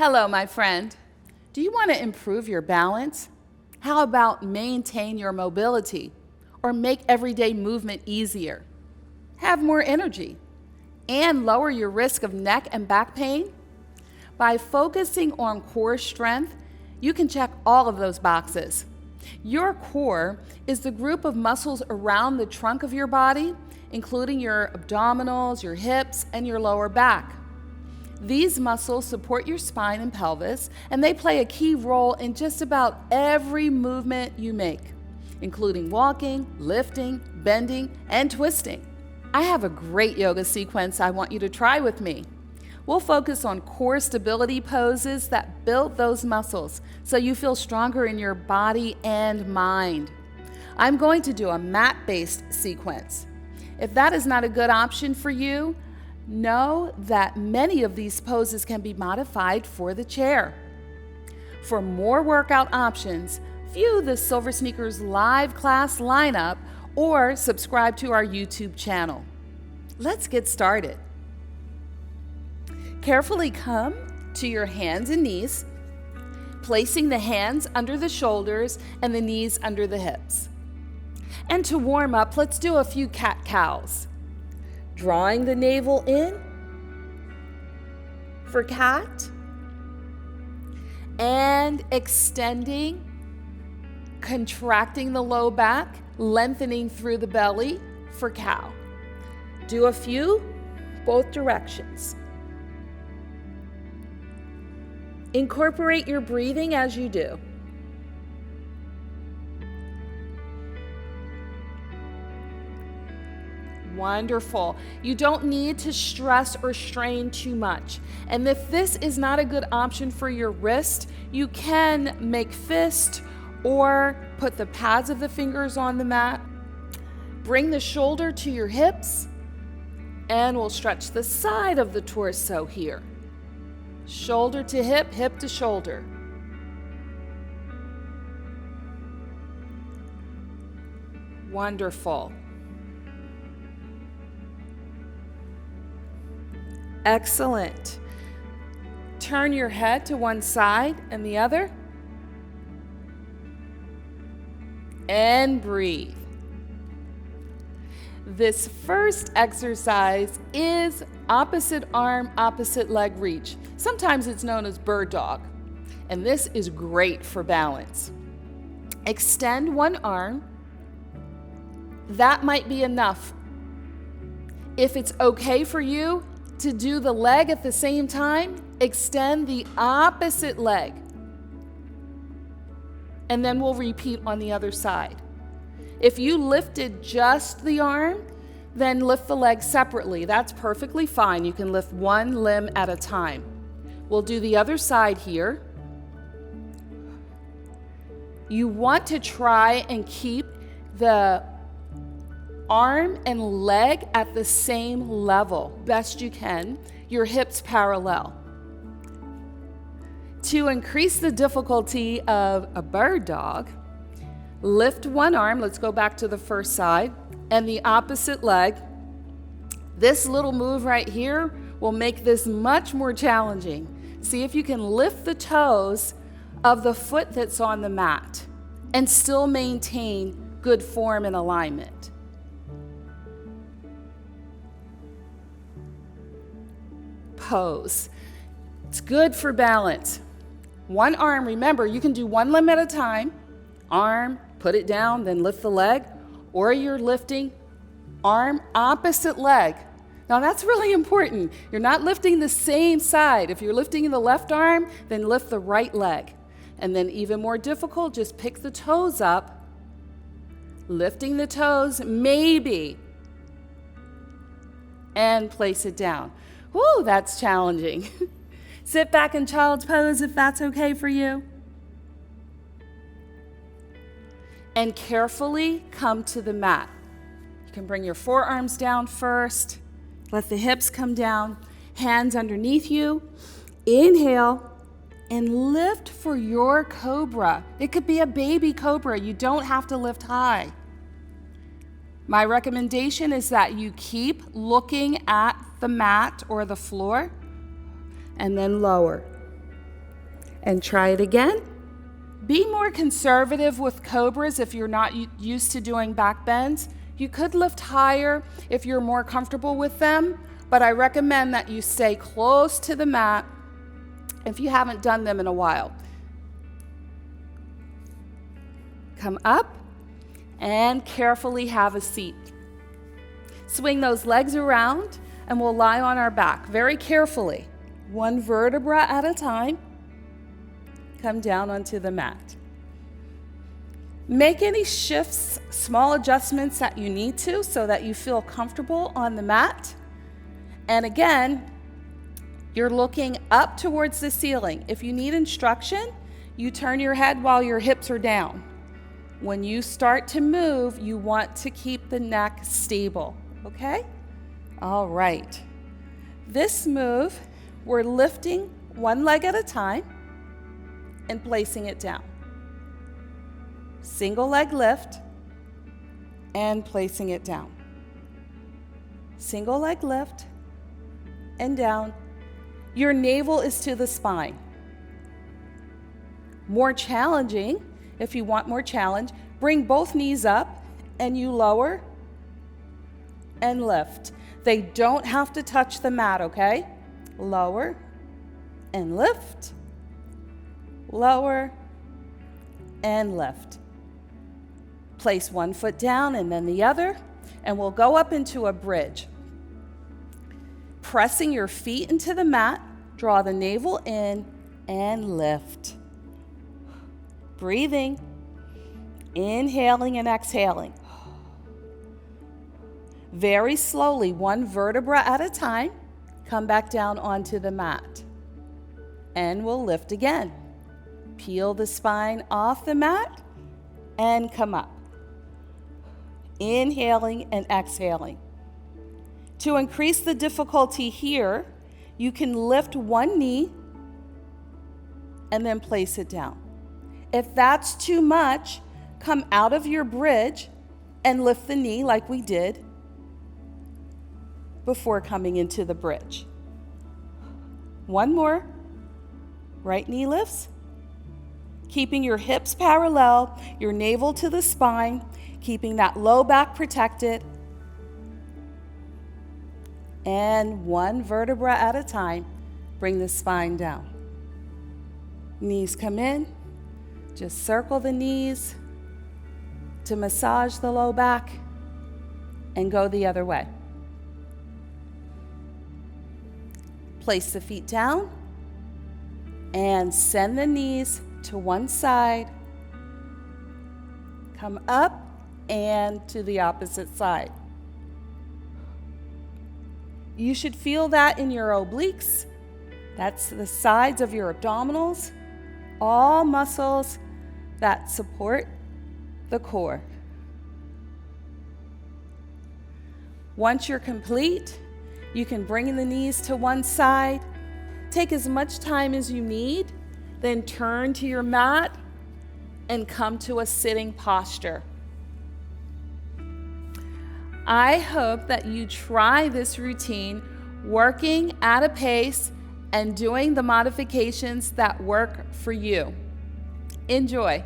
Hello, my friend. Do you want to improve your balance? How about maintain your mobility or make everyday movement easier? Have more energy and lower your risk of neck and back pain? By focusing on core strength, you can check all of those boxes. Your core is the group of muscles around the trunk of your body, including your abdominals, your hips, and your lower back. These muscles support your spine and pelvis, and they play a key role in just about every movement you make, including walking, lifting, bending, and twisting. I have a great yoga sequence I want you to try with me. We'll focus on core stability poses that build those muscles so you feel stronger in your body and mind. I'm going to do a mat-based sequence. If that is not a good option for you, know that many of these poses can be modified for the chair. For more workout options, view the SilverSneakers live class lineup or subscribe to our YouTube channel. Let's get started. Carefully come to your hands and knees, placing the hands under the shoulders and the knees under the hips. And to warm up, let's do a few cat-cows. Drawing the navel in for cat and extending, contracting the low back, lengthening through the belly for cow. Do a few, both directions. Incorporate your breathing as you do. Wonderful. You don't need to stress or strain too much. And if this is not a good option for your wrist, you can make fist or put the pads of the fingers on the mat. Bring the shoulder to your hips and we'll stretch the side of the torso here. Shoulder to hip, hip to shoulder. Wonderful. Excellent. Turn your head to one side and the other. And breathe. This first exercise is opposite arm, opposite leg reach. Sometimes it's known as bird dog. And this is great for balance. Extend one arm. That might be enough. If it's okay for you to do the leg at the same time, extend the opposite leg. And then we'll repeat on the other side. If you lifted just the arm, then lift the leg separately. That's perfectly fine. You can lift one limb at a time. We'll do the other side here. You want to try and keep the arm and leg at the same level, best you can, your hips parallel. To increase the difficulty of a bird dog, lift one arm, let's go back to the first side, and the opposite leg. This little move right here will make this much more challenging. See if you can lift the toes of the foot that's on the mat and still maintain good form and alignment. Pose. It's good for balance. One arm, remember, you can do one limb at a time. Arm, put it down, then lift the leg. Or you're lifting arm, opposite leg. Now that's really important. You're not lifting the same side. If you're lifting the left arm, then lift the right leg. And then even more difficult, just pick the toes up. Lifting the toes, maybe. And place it down. Whoa, that's challenging. Sit back in child's pose if that's okay for you. And carefully come to the mat. You can bring your forearms down first. Let the hips come down. Hands underneath you. Inhale and lift for your cobra. It could be a baby cobra. You don't have to lift high. My recommendation is that you keep looking at the mat or the floor and then lower. And try it again. Be more conservative with cobras if you're not used to doing back bends. You could lift higher if you're more comfortable with them, but I recommend that you stay close to the mat if you haven't done them in a while. Come up and carefully have a seat. Swing those legs around and we'll lie on our back very carefully. One vertebra at a time. Come down onto the mat. Make any shifts, small adjustments that you need to so that you feel comfortable on the mat. And again, you're looking up towards the ceiling. If you need instruction, you turn your head while your hips are down. When you start to move, you want to keep the neck stable, okay? All right. This move, we're lifting one leg at a time and placing it down. Single leg lift and placing it down. Single leg lift and down. Your navel is to the spine. More challenging, if you want more challenge, bring both knees up and you lower and lift. They don't have to touch the mat, okay? Lower and lift. Lower and lift. Place one foot down and then the other, and we'll go up into a bridge. Pressing your feet into the mat, draw the navel in and lift. Breathing, inhaling and exhaling. Very slowly, one vertebra at a time, come back down onto the mat. And we'll lift again. Peel the spine off the mat and come up. Inhaling and exhaling. To increase the difficulty here, you can lift one knee and then place it down. If that's too much, come out of your bridge and lift the knee like we did before coming into the bridge. One more. Right knee lifts. Keeping your hips parallel, your navel to the spine, keeping that low back protected. And one vertebra at a time, bring the spine down. Knees come in. Just circle the knees to massage the low back and go the other way. Place the feet down and send the knees to one side. Come up and to the opposite side. You should feel that in your obliques. That's the sides of your abdominals, all muscles that support the core. Once you're complete, you can bring the knees to one side. Take as much time as you need, then turn to your mat and come to a sitting posture. I hope that you try this routine, working at a pace and doing the modifications that work for you. Enjoy.